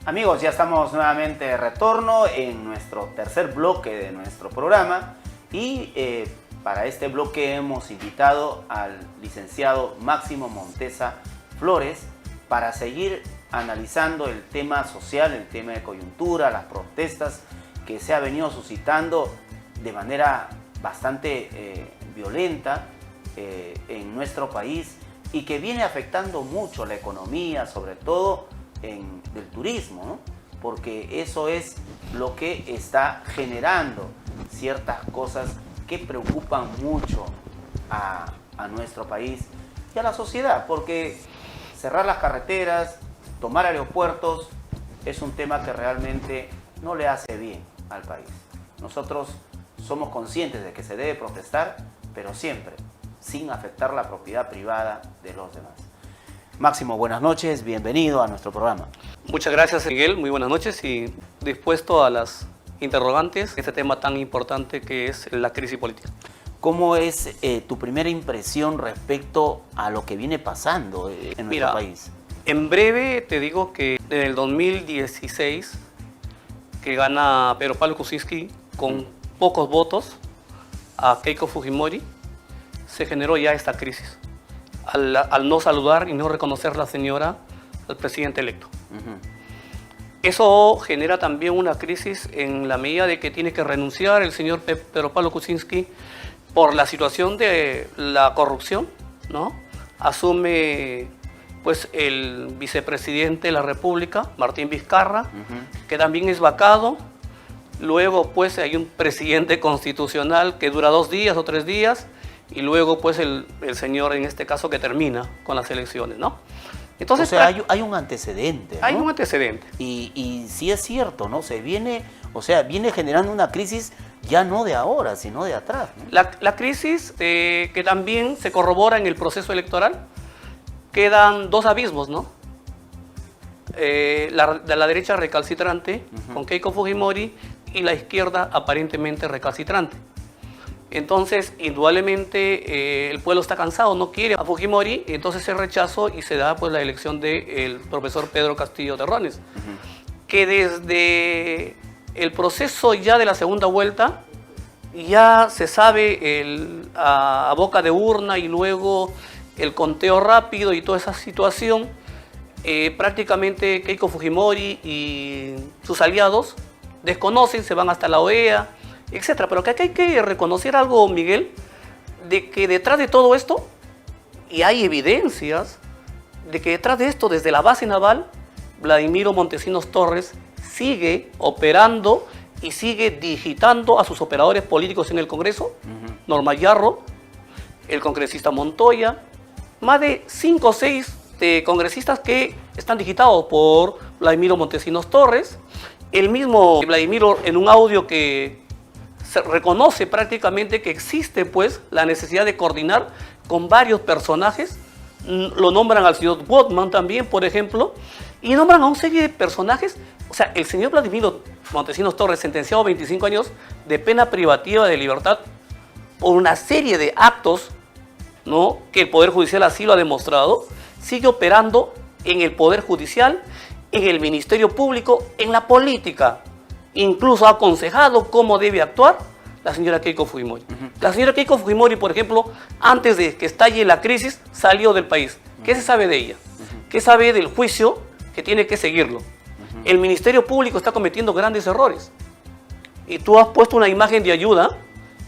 Amigos, ya estamos nuevamente de retorno en nuestro tercer bloque de nuestro programa y para este bloque hemos invitado al licenciado Máximo Montesa Flores para seguir analizando el tema social, el tema de coyuntura, las protestas que se ha venido suscitando de manera bastante violenta en nuestro país y que viene afectando mucho la economía, sobre todo del turismo, ¿no? Porque eso es lo que está generando ciertas cosas que preocupan mucho a nuestro país y a la sociedad, porque cerrar las carreteras, tomar aeropuertos, es un tema que realmente no le hace bien al país. Nosotros somos conscientes de que se debe protestar, pero siempre sin afectar la propiedad privada de los demás. Máximo, buenas noches, bienvenido a nuestro programa. Muchas gracias, Miguel, muy buenas noches y dispuesto a las interrogantes de este tema tan importante que es la crisis política. ¿Cómo es tu primera impresión respecto a lo que viene pasando en nuestro país? En breve te digo que en el 2016, que gana Pedro Pablo Kuczynski con pocos votos a Keiko Fujimori, se generó ya esta crisis. Al no saludar y no reconocer la señora al presidente electo. Eso genera también una crisis en la medida de que tiene que renunciar el señor Pedro Pablo Kuczynski por la situación de la corrupción, ¿no? Asume pues el vicepresidente de la República, Martín Vizcarra, que también es vacado. Luego pues hay un presidente constitucional que dura 2 días o 3 días, y luego pues el señor en este caso que termina con las elecciones, ¿no? Entonces, o sea, hay un antecedente, ¿no? Hay un antecedente. Y sí es cierto, ¿no? Viene generando una crisis ya no de ahora, sino de atrás, ¿no? La crisis que también se corrobora en el proceso electoral, quedan 2 abismos, ¿no? De la derecha recalcitrante, con Keiko Fujimori, y la izquierda aparentemente recalcitrante. Entonces, indudablemente, el pueblo está cansado, no quiere a Fujimori, entonces se rechazó y se da pues la elección del profesor Pedro Castillo Terrones, que desde el proceso ya de la segunda vuelta, ya se sabe a boca de urna y luego el conteo rápido y toda esa situación, prácticamente Keiko Fujimori y sus aliados desconocen, se van hasta la OEA, etcétera. Pero que aquí hay que reconocer algo, Miguel, de que detrás de todo esto, y hay evidencias de que detrás de esto, desde la base naval, Vladimiro Montesinos Torres sigue operando y sigue digitando a sus operadores políticos en el Congreso, Norma Yarro, el congresista Montoya, más de 5 o 6 congresistas que están digitados por Vladimiro Montesinos Torres. El mismo Vladimiro, en un audio que se reconoce prácticamente que existe pues la necesidad de coordinar con varios personajes, lo nombran al señor Botman también, por ejemplo, y nombran a una serie de personajes. O sea, el señor Vladimiro Montesinos Torres, sentenciado a 25 años de pena privativa de libertad por una serie de actos, ¿no?, que el Poder Judicial así lo ha demostrado, sigue operando en el Poder Judicial, en el Ministerio Público, en la política. Incluso ha aconsejado cómo debe actuar la señora Keiko Fujimori. La señora Keiko Fujimori, por ejemplo, antes de que estalle la crisis, salió del país. ¿Qué se sabe de ella? ¿Qué sabe del juicio que tiene que seguirlo? El Ministerio Público está cometiendo grandes errores. Y tú has puesto una imagen de ayuda,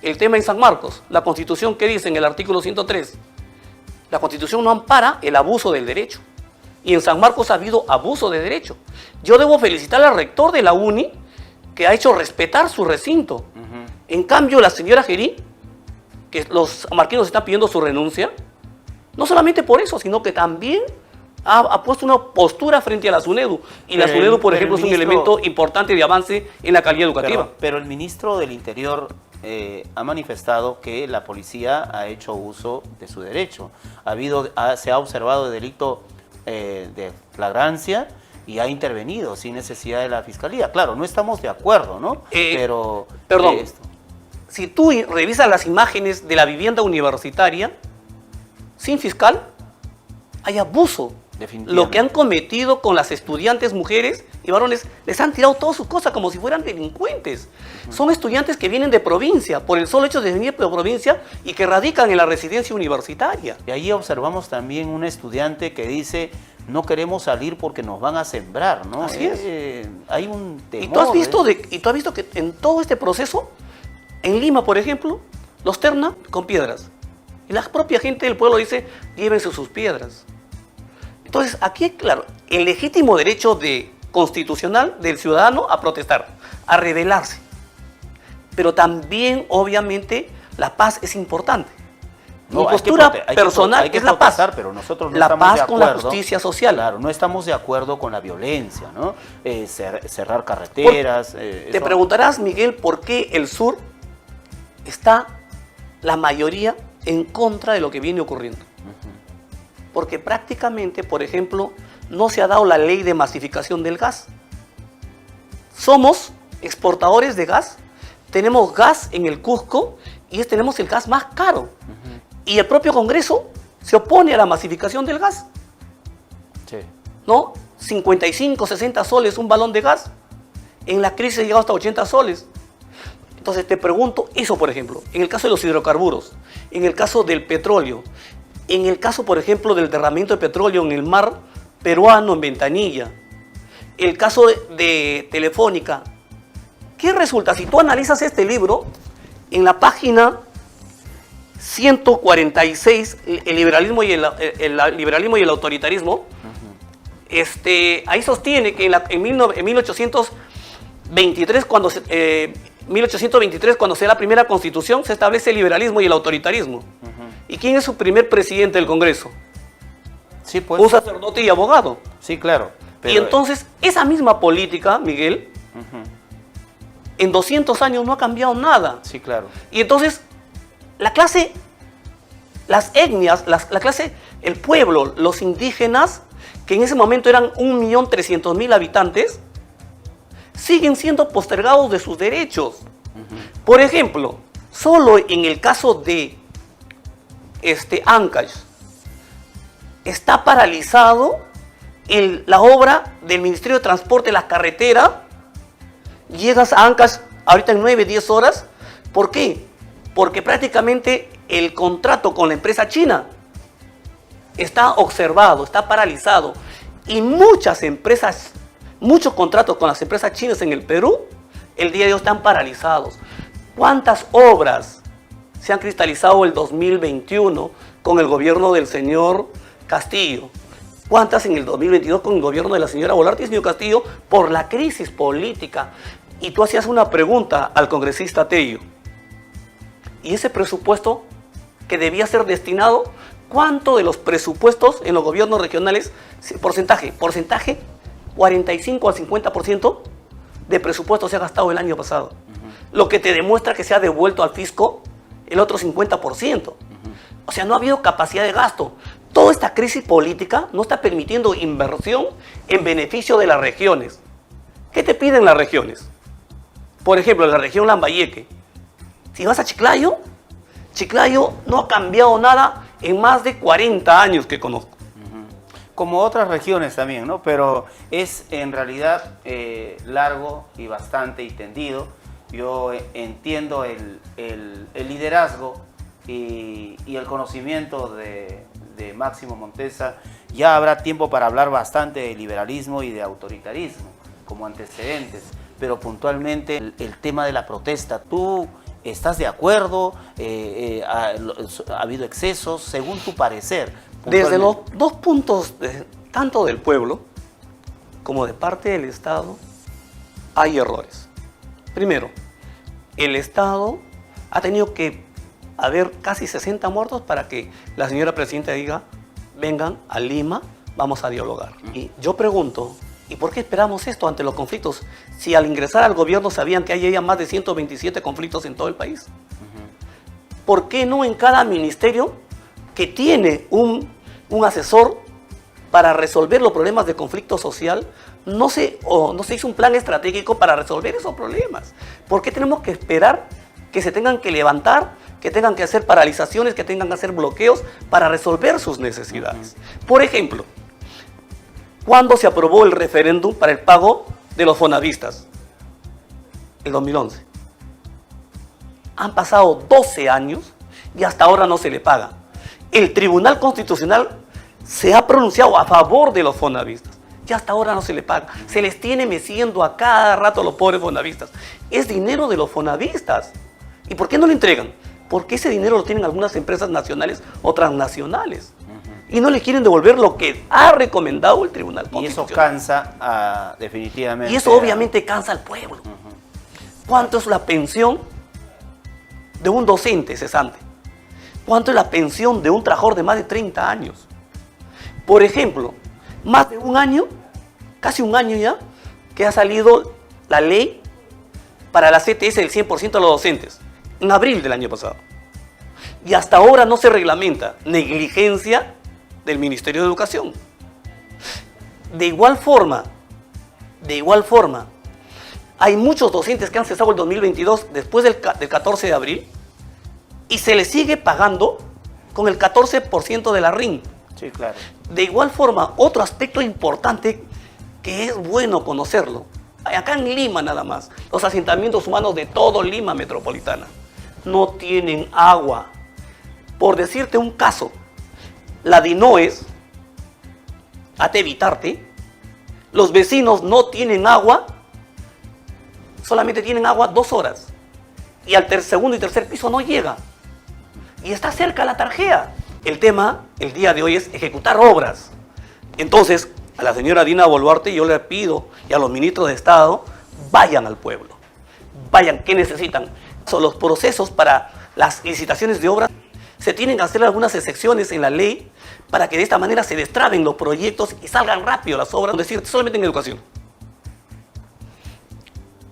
el tema en San Marcos, la Constitución, ¿qué dice en el artículo 103? La Constitución no ampara el abuso del derecho. Y en San Marcos ha habido abuso de derecho. Yo debo felicitar al rector de la UNI, que ha hecho respetar su recinto. En cambio, la señora Gerí, que los sanmarquinos están pidiendo su renuncia, no solamente por eso, sino que también ha puesto una postura frente a la SUNEDU. Y la SUNEDU, por ejemplo, es un elemento importante de avance en la calidad educativa. Pero el ministro del Interior ha manifestado que la policía ha hecho uso de su derecho. Se ha observado delito de flagrancia y ha intervenido sin necesidad de la Fiscalía. Claro, no estamos de acuerdo, ¿no? Perdón, si tú revisas las imágenes de la vivienda universitaria, sin fiscal, hay abuso lo que han cometido con las estudiantes mujeres y varones, les han tirado todas sus cosas como si fueran delincuentes. Son estudiantes que vienen de provincia, por el solo hecho de venir de provincia y que radican en la residencia universitaria. Y ahí observamos también un estudiante que dice, no queremos salir porque nos van a sembrar, ¿no? Así es. Hay un temor. Y tú has visto que en todo este proceso, en Lima, por ejemplo, los ternan con piedras. Y la propia gente del pueblo dice, llévense sus piedras. Entonces, aquí, claro, el legítimo derecho constitucional del ciudadano a protestar, a rebelarse. Pero también, obviamente, la paz es importante. Mi postura personal es la paz. Pero nosotros no la estamos paz de acuerdo, con la justicia social. Claro, no estamos de acuerdo con la violencia, ¿no? Cerrar carreteras. Te preguntarás, Miguel, ¿por qué el sur está la mayoría en contra de lo que viene ocurriendo? Porque prácticamente, por ejemplo, no se ha dado la ley de masificación del gas. Somos exportadores de gas, tenemos gas en el Cusco y tenemos el gas más caro. Y el propio Congreso se opone a la masificación del gas. Sí. ¿No? 55, 60 soles un balón de gas. En la crisis ha llegado hasta 80 soles. Entonces te pregunto, eso por ejemplo, en el caso de los hidrocarburos, en el caso del petróleo, en el caso, por ejemplo, del derramamiento de petróleo en el mar peruano, en Ventanilla, el caso de Telefónica, ¿qué resulta? Si tú analizas este libro, en la página 146, el liberalismo y liberalismo y el autoritarismo, ahí sostiene que en 1823, cuando se da la primera constitución, se establece el liberalismo y el autoritarismo. ¿Y quién es su primer presidente del Congreso? Sí, pues. Un sacerdote y abogado. Sí, claro. Y entonces, esa misma política, Miguel, en 200 años no ha cambiado nada. Sí, claro. Y entonces, la clase, las etnias, la clase, el pueblo, los indígenas, que en ese momento eran 1.300.000 habitantes, siguen siendo postergados de sus derechos. Por ejemplo, solo en el caso de Ancash, está paralizado la obra del Ministerio de Transporte, la carretera. Llegas a Ancash ahorita en 9, 10 horas. ¿Por qué? Porque prácticamente el contrato con la empresa china está observado, está paralizado. Y muchas empresas, muchos contratos con las empresas chinas en el Perú, el día de hoy están paralizados. ¿Cuántas obras se han cristalizado el 2021 con el gobierno del señor Castillo? ¿Cuántas en el 2022 con el gobierno de la señora Boluarte y señor Castillo por la crisis política? Y tú hacías una pregunta al congresista Tello. ¿Y ese presupuesto que debía ser destinado, cuánto de los presupuestos en los gobiernos regionales, porcentaje, 45 al 50% de presupuesto se ha gastado el año pasado? Lo que te demuestra que se ha devuelto al fisco el otro 50%. O sea, no ha habido capacidad de gasto. Toda esta crisis política no está permitiendo inversión en beneficio de las regiones. ¿Qué te piden las regiones? Por ejemplo, en la región Lambayeque. Si vas a Chiclayo, Chiclayo no ha cambiado nada en más de 40 años que conozco. Como otras regiones también, ¿no? Pero es en realidad largo y bastante y tendido. Yo entiendo el liderazgo y el conocimiento de Máximo Montesa. Ya habrá tiempo para hablar bastante de liberalismo y de autoritarismo como antecedentes, pero puntualmente el tema de la protesta, ¿tú estás de acuerdo? ¿Ha habido excesos según tu parecer? Desde los dos puntos, tanto del pueblo como de parte del Estado, hay errores. Primero, el Estado ha tenido que haber casi 60 muertos para que la señora presidenta diga, vengan a Lima, vamos a dialogar. Y yo pregunto, ¿y por qué esperamos esto ante los conflictos? Si al ingresar al gobierno sabían que hay ya más de 127 conflictos en todo el país. ¿Por qué no en cada ministerio que tiene un asesor para resolver los problemas de conflicto social, no se hizo un plan estratégico para resolver esos problemas? ¿Por qué tenemos que esperar que se tengan que levantar, que tengan que hacer paralizaciones, que tengan que hacer bloqueos para resolver sus necesidades? Por ejemplo, ¿Cuándo se aprobó el referéndum para el pago de los fonavistas? El 2011. Han pasado 12 años y hasta ahora no se le paga. El Tribunal Constitucional se ha pronunciado a favor de los fonavistas y hasta ahora no se le paga. Se les tiene meciendo a cada rato a los pobres fonavistas. Es dinero de los fonavistas. ¿Y por qué no lo entregan? Porque ese dinero lo tienen algunas empresas nacionales o transnacionales. Y no le quieren devolver lo que ha recomendado el Tribunal Constitucional. Y eso cansa definitivamente. Y eso obviamente cansa al pueblo. ¿Cuánto es la pensión de un docente cesante? ¿Cuánto es la pensión de un trabajador de más de 30 años? Por ejemplo, más de un año, casi un año ya, que ha salido la ley para la CTS del 100% de los docentes, en abril del año pasado. Y hasta ahora no se reglamenta. Negligencia del Ministerio de Educación. De igual forma, hay muchos docentes que han cesado el 2022 después del 14 de abril y se les sigue pagando con el 14% de la RIN. Sí, claro. De igual forma, otro aspecto importante que es bueno conocerlo, acá en Lima nada más, los asentamientos humanos de todo Lima metropolitana no tienen agua. Por decirte un caso, la Dinoes, Atevitarte, los vecinos no tienen agua, solamente tienen agua 2 horas. Y al segundo y tercer piso no llega. Y está cerca la tarjea. El tema, el día de hoy, es ejecutar obras. Entonces, a la señora Dina Boluarte yo le pido, y a los ministros de Estado, vayan al pueblo. Vayan, ¿qué necesitan? Son los procesos para las licitaciones de obras. Se tienen que hacer algunas excepciones en la ley para que de esta manera se destraben los proyectos y salgan rápido las obras, es decir, solamente en educación.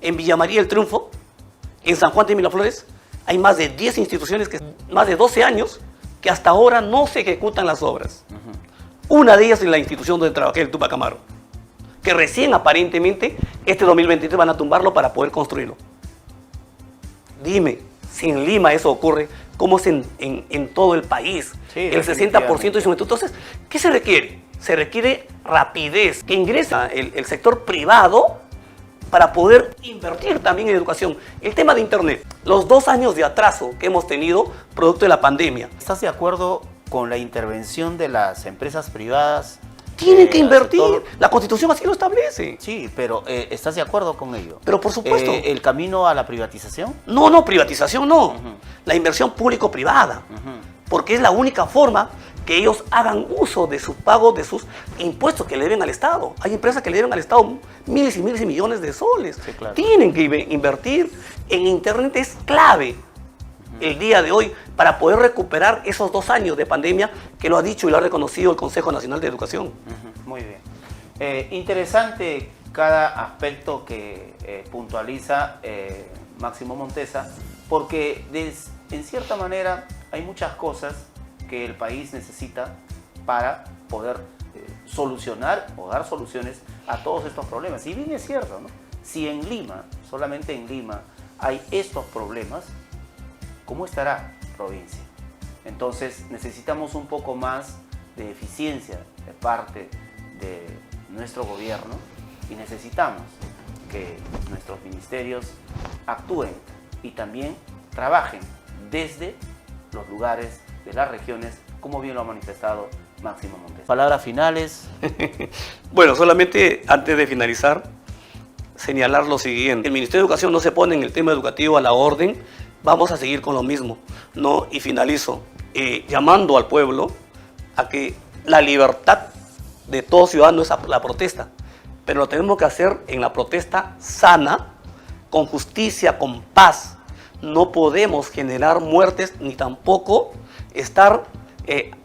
En Villa María del Triunfo, en San Juan de Miraflores, hay más de 10 instituciones, más de 12 años, que hasta ahora no se ejecutan las obras. Una de ellas es la institución donde trabajé, el Tupac Amaru, que recién aparentemente este 2023 van a tumbarlo para poder construirlo. Dime, si en Lima eso ocurre, ¿cómo es en todo el país? Sí, el 60% es un... Entonces, ¿qué se requiere? Se requiere rapidez, que ingrese el sector privado para poder invertir también en educación. El tema de Internet, los 2 años de atraso que hemos tenido producto de la pandemia. ¿Estás de acuerdo con la intervención de las empresas privadas? Tienen que invertir, la Constitución así lo establece. Sí, pero ¿estás de acuerdo con ello? Pero por supuesto. ¿El camino a la privatización? No, privatización no. La inversión público-privada. Porque es la única forma que ellos hagan uso de su pago, de sus impuestos que le deben al Estado. Hay empresas que le deben al Estado miles y miles y millones de soles. Sí, claro. Tienen que invertir en Internet, es clave el día de hoy para poder recuperar esos 2 años de pandemia que lo ha dicho y lo ha reconocido el Consejo Nacional de Educación. Muy bien. Interesante cada aspecto que puntualiza Máximo Montesa, porque en cierta manera hay muchas cosas que el país necesita para poder solucionar o dar soluciones a todos estos problemas. Y bien es cierto, ¿no? Si en Lima, solamente en Lima, hay estos problemas, ¿cómo estará provincia? Entonces necesitamos un poco más de eficiencia de parte de nuestro gobierno y necesitamos que nuestros ministerios actúen y también trabajen desde los lugares de las regiones, como bien lo ha manifestado Máximo Montesa. Palabras finales. Bueno, solamente antes de finalizar, señalar lo siguiente. El Ministerio de Educación no se pone en el tema educativo a la orden, vamos a seguir con lo mismo, ¿no? Y finalizo llamando al pueblo a que la libertad de todo ciudadano es la protesta, pero lo tenemos que hacer en la protesta sana, con justicia, con paz. No podemos generar muertes ni tampoco estar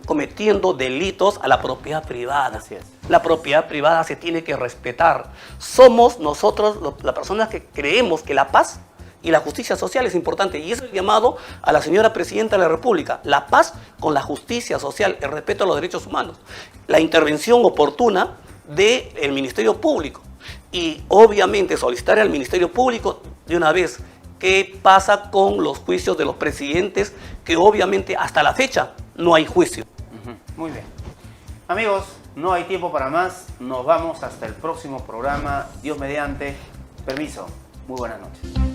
cometiendo delitos a la propiedad privada. Así es. La propiedad privada se tiene que respetar. Somos nosotros las personas que creemos que la paz y la justicia social es importante. Y eso es el llamado a la señora Presidenta de la República. La paz con la justicia social, el respeto a los derechos humanos. La intervención oportuna del Ministerio Público. Y obviamente solicitar al Ministerio Público de una vez qué pasa con los juicios de los presidentes, que obviamente hasta la fecha no hay juicio. Muy bien. Amigos, no hay tiempo para más. Nos vamos hasta el próximo programa. Dios mediante. Permiso. Muy buenas noches.